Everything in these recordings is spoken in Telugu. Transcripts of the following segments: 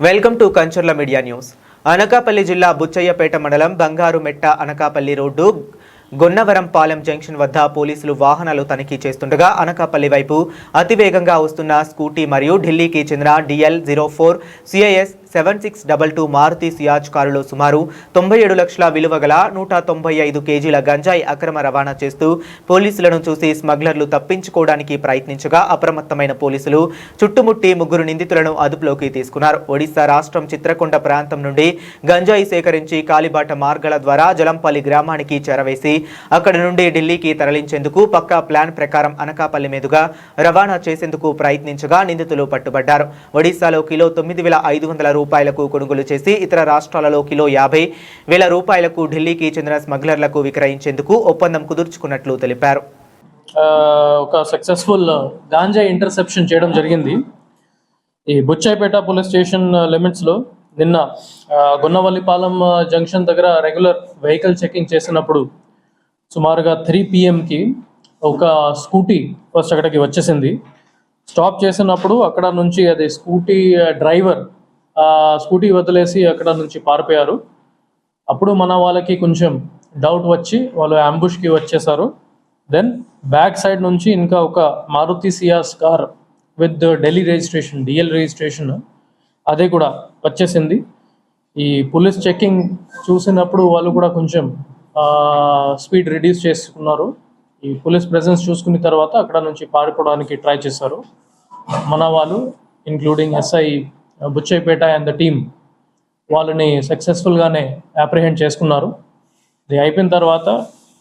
Welcome to Kancharla media news. Anakapalli జిల్లా బుచ్చయ్యపేట మండలం బంగారుమెట్ట అనకాపల్లి రోడ్డు గొన్నవరం పాలెం జంక్షన్ వద్ద పోలీసులు వాహనాలు తనిఖీ చేస్తుండగా అనకాపల్లి వైపు అతివేగంగా వస్తున్న స్కూటీ మరియు ఢిల్లీకి చెందిన DL04 CIS 7622 మారుతి సియాజ్ కారులో సుమారు 97 లక్షల విలువ గల 195 కేజీల గంజాయి అక్రమ రవాణా చేస్తూ పోలీసులను చూసి స్మగ్లర్లు తప్పించుకోవడానికి ప్రయత్నించగా అప్రమత్తమైన పోలీసులు చుట్టుముట్టి ముగ్గురు నిందితులను అదుపులోకి తీసుకున్నారు. ఒడిశా రాష్ట్రం చిత్రకొండ ప్రాంతం నుండి గంజాయి సేకరించి కాలిబాట మార్గాల ద్వారా జలంపల్లి గ్రామానికి చేరవేసి అక్కడి నుండి ఢిల్లీకి తరలించేందుకు పక్కా ప్లాన్ ప్రకారం అనకాపల్లి మీదుగా రవాణా చేసేందుకు ప్రయత్నించగా నిందితులు పట్టుబడ్డారు. ఒడిశాలో కిలో 9,500 రూపాయలకు కొనుగోలు చేసి ఇతర రాష్ట్రాలలో కిలో 50,000 రూపాయలకు ఢిల్లీకి చెందిన స్మగ్లర్లకు విక్రయించేందుకు ఒప్పందం కుదుర్చుకున్నట్లు తెలిపారు. ఒక సక్సెస్ఫుల్ గాంజా ఇంటర్సెప్షన్ చేయడం జరిగింది. ఈ బుచ్చయ్యపేట పోలీస్ స్టేషన్ లిమిట్స్లో నిన్న గొన్నవల్లిపాలెం జంక్షన్ దగ్గర రెగ్యులర్ వెహికల్ చెకింగ్ చేసినప్పుడు సుమారుగా 3 PM ఒక స్కూటీ ఫస్ట్ అక్కడికి వచ్చేసింది. స్టాప్ చేసినప్పుడు అక్కడ నుంచి అది స్కూటీ డ్రైవర్ స్కూటీ వదిలేసి అక్కడ నుంచి పారిపోయారు. అప్పుడు మన వాళ్ళకి కొంచెం డౌట్ వచ్చి వాళ్ళు అంబుష్కి వచ్చేసారు. దెన్ బ్యాక్ సైడ్ నుంచి ఇంకా ఒక Maruti Ciaz car with Delhi registration DL registration అదే కూడా వచ్చేసింది. ఈ పోలీస్ చెకింగ్ చూసినప్పుడు వాళ్ళు కూడా కొంచెం స్పీడ్ రిడ్యూస్ చేసుకున్నారు. ఈ పోలీస్ ప్రెజెన్స్ చూసుకున్న తర్వాత అక్కడ నుంచి పారిపోవడానికి ట్రై చేశారు. మన వాళ్ళు including SI Buchayyapeta and the team వాళ్ళని సక్సెస్ఫుల్గానే అప్రిహెండ్ చేసుకున్నారు. ఇది అయిపోయిన తర్వాత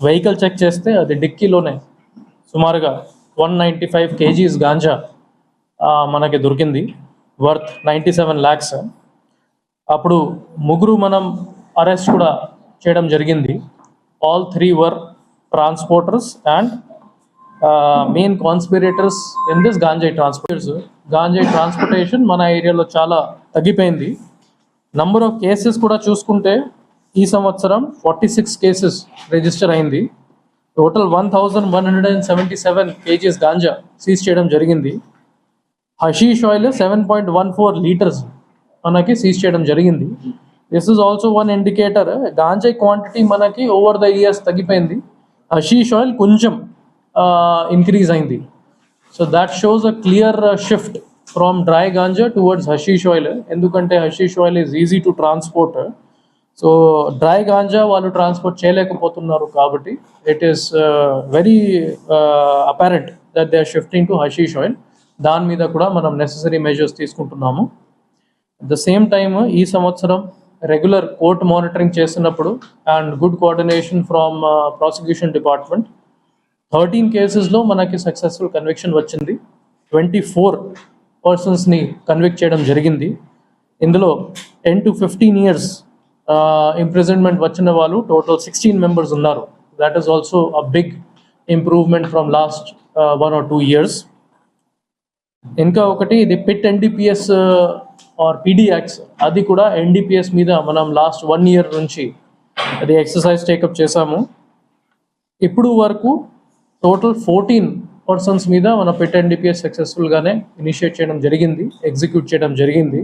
వెహికల్ చెక్ చేస్తే అది డిక్కీలోనే సుమారుగా 195 kgs గాంజా మనకి దొరికింది, వర్త్ 97 lakhs. అప్పుడు ముగ్గురు మనం అరెస్ట్ కూడా చేయడం జరిగింది. All 3 were transporters and main conspirators in this ganjai transportation మన ఏరియాలో చాలా తగ్గిపోయింది. నంబర్ ఆఫ్ కేసెస్ కూడా చూసుకుంటే ఈ సంవత్సరం 46 కేసెస్ రిజిస్టర్ అయింది. టోటల్ 1,177 kgs గాంజా సీజ్ చేయడం జరిగింది. హషీష్ ఆయిల్ 7.14 లీటర్స్ మనకి సీజ్ చేయడం జరిగింది. This is also one indicator ganja quantity మనకి ఓవర్ ద ఇయర్స్ తగ్గిపోయింది. హషీష్ ఆయిల్ కొంచెం ఇంక్రీజ్ అయింది. So that shows a clear shift from dry ganja towards hashish oil. ఎందుకంటే hashish oil is easy to transport. So dry ganja వాళ్ళు ట్రాన్స్పోర్ట్ చేయలేకపోతున్నారు కాబట్టి it is very apparent that they are shifting to hashish oil. దాని మీద కూడా మనం నెసెసరీ మెజర్స్ తీసుకుంటున్నాము. అట్ ద సేమ్ టైమ్ ఈ సంవత్సరం రెగ్యులర్ కోర్ట్ మానిటరింగ్ చేసినప్పుడు and good coordination from prosecution department 13 కేసెస్లో మనకి సక్సెస్ఫుల్ కన్విక్షన్ వచ్చింది. 24 పర్సన్స్ని కన్విక్ట్ చేయడం జరిగింది. ఇందులో 10 to 15 years ఇంప్రిజన్మెంట్ వచ్చిన వాళ్ళు టోటల్ 16 members ఉన్నారు. That is also a big improvement from last 1 or 2 years. ఇంకా ఒకటి ఇది PIT NDPS or PD acts, అది కూడా NDPS మీద మనం లాస్ట్ 1 year నుంచి అది ఎక్సర్సైజ్ టేకప్ చేశాము. ఇప్పుడు వరకు టోటల్ 14 పర్సన్స్ మీద మన పిట్ NDPS సక్సెస్ఫుల్గానే ఇనిషియేట్ చేయడం జరిగింది, ఎగ్జిక్యూట్ చేయడం జరిగింది.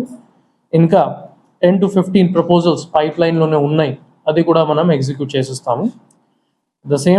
ఇంకా 10 to 15 ప్రపోజల్స్ పైప్ లైన్లోనే ఉన్నాయి, అది కూడా మనం ఎగ్జిక్యూట్ చేసిస్తాము. The same